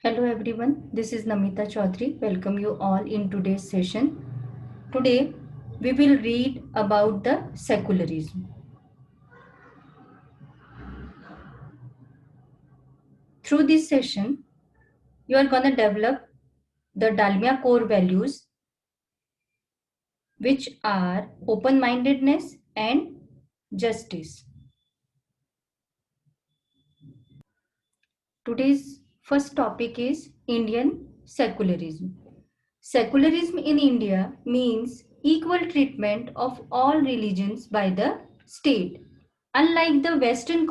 Hello everyone, this is Namita Choudhary. Welcome you all in today's session. Today we will read about the secularism. Through this session, you are going to develop the Dalmia core values, which are open-mindedness and justice. Today's first topic is Indian secularism. Secularism in India means equal treatment of all religions by the state. Unlike the Western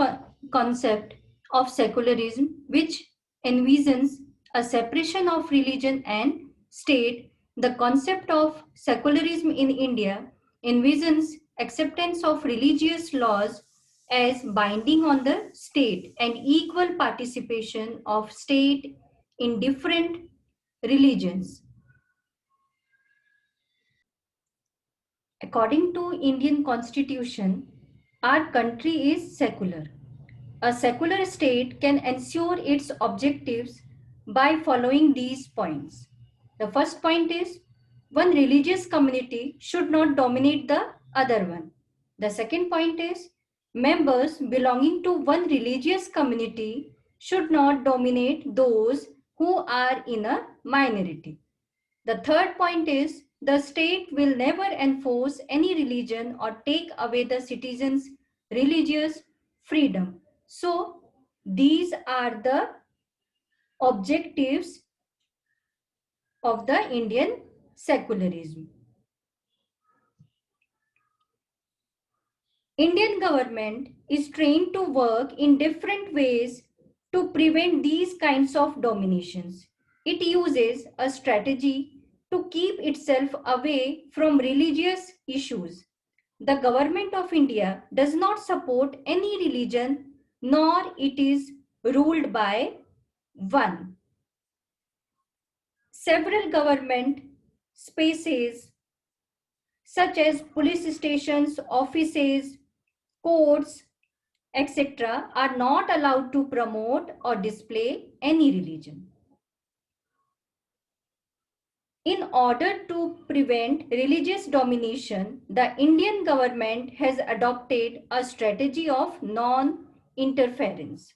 concept of secularism, which envisions a separation of religion and state, the concept of secularism in India envisions acceptance of religious laws as binding on the state and equal participation of state in different religions. According to Indian Constitution, our country is secular. A secular state can ensure its objectives by following these points. The first point is one religious community should not dominate the other one. The second point is members belonging to one religious community should not dominate those who are in a minority. The third point is the state will never enforce any religion or take away the citizens' religious freedom. So, these are the objectives of the Indian secularism. Indian government is trained to work in different ways to prevent these kinds of dominations. It uses a strategy to keep itself away from religious issues. The government of India does not support any religion, nor it is ruled by one. Several government spaces such as police stations, offices, courts, etc. are not allowed to promote or display any religion. In order to prevent religious domination, the Indian government has adopted a strategy of non-interference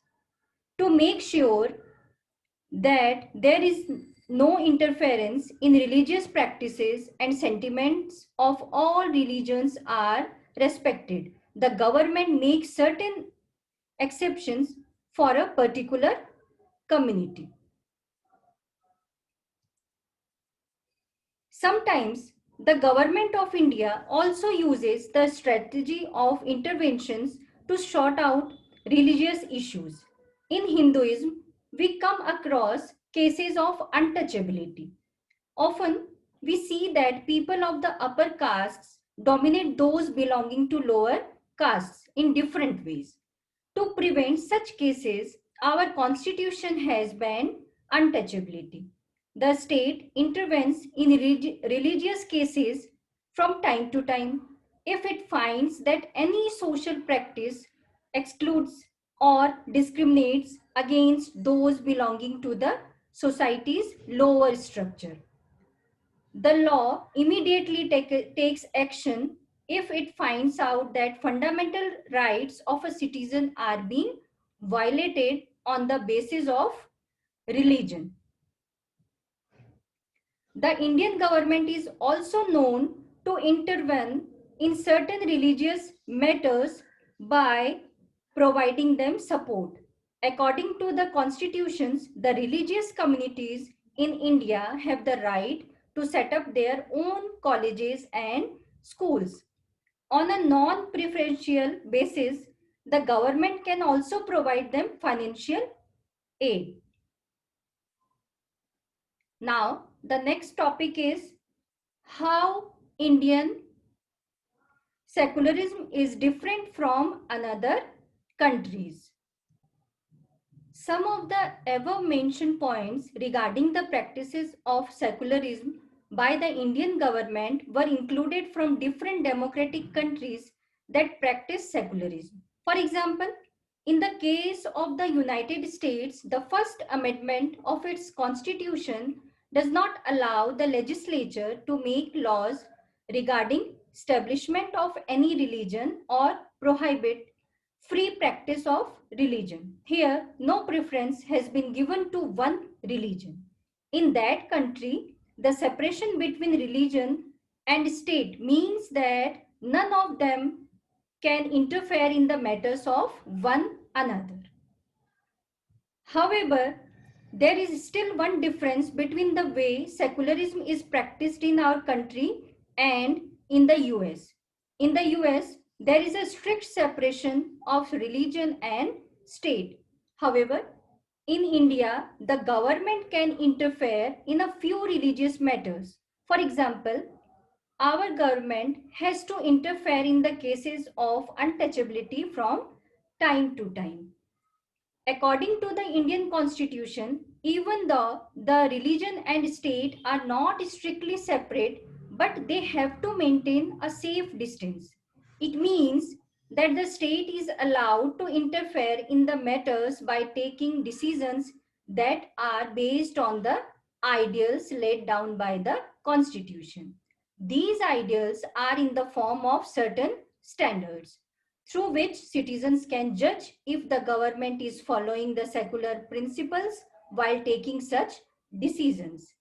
to make sure that there is no interference in religious practices and sentiments of all religions are respected. The government makes certain exceptions for a particular community. Sometimes the government of India also uses the strategy of interventions to sort out religious issues. In Hinduism, we come across cases of untouchability. Often, we see that people of the upper castes dominate those belonging to lower castes in different ways. To prevent such cases, our constitution has banned untouchability. The state intervenes in religious cases from time to time if it finds that any social practice excludes or discriminates against those belonging to the society's lower structure. The law immediately takes action if it finds out that fundamental rights of a citizen are being violated on the basis of religion. The Indian government is also known to intervene in certain religious matters by providing them support. According to the constitutions, the religious communities in India have the right to set up their own colleges and schools. On a non-preferential basis, the government can also provide them financial aid. Now, the next topic is how Indian secularism is different from another countries. Some of the above mentioned points regarding the practices of secularism by the Indian government were included from different democratic countries that practice secularism. For example, In the case of the United States, the First Amendment of its Constitution does not allow the legislature to make laws regarding establishment of any religion or prohibit free practice of religion. Here, no preference has been given to one religion. In that country, the separation between religion and state means that none of them can interfere in the matters of one another. However, there is still one difference between the way secularism is practiced in our country and in the US. In the US, there is a strict separation of religion and state. However, in India, the government can interfere in a few religious matters. For example, our government has to interfere in the cases of untouchability from time to time. According to the Indian Constitution, even though the religion and state are not strictly separate, but they have to maintain a safe distance. It means that the state is allowed to interfere in the matters by taking decisions that are based on the ideals laid down by the Constitution. These ideals are in the form of certain standards through which citizens can judge if the government is following the secular principles while taking such decisions.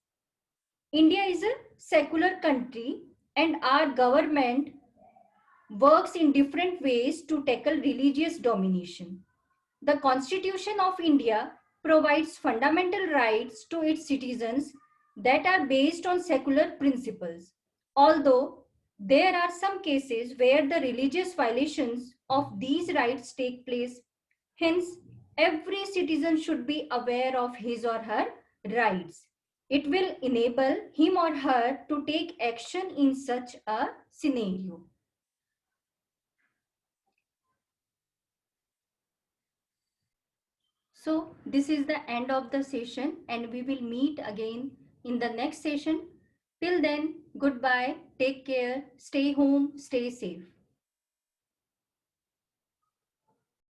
India is a secular country and our government works in different ways to tackle religious domination. The Constitution of India provides fundamental rights to its citizens that are based on secular principles. Although there are some cases where the religious violations of these rights take place, hence, every citizen should be aware of his or her rights. It will enable him or her to take action in such a scenario. So this is the end of the session and we will meet again in the next session. Till then, goodbye, take care, stay home, stay safe.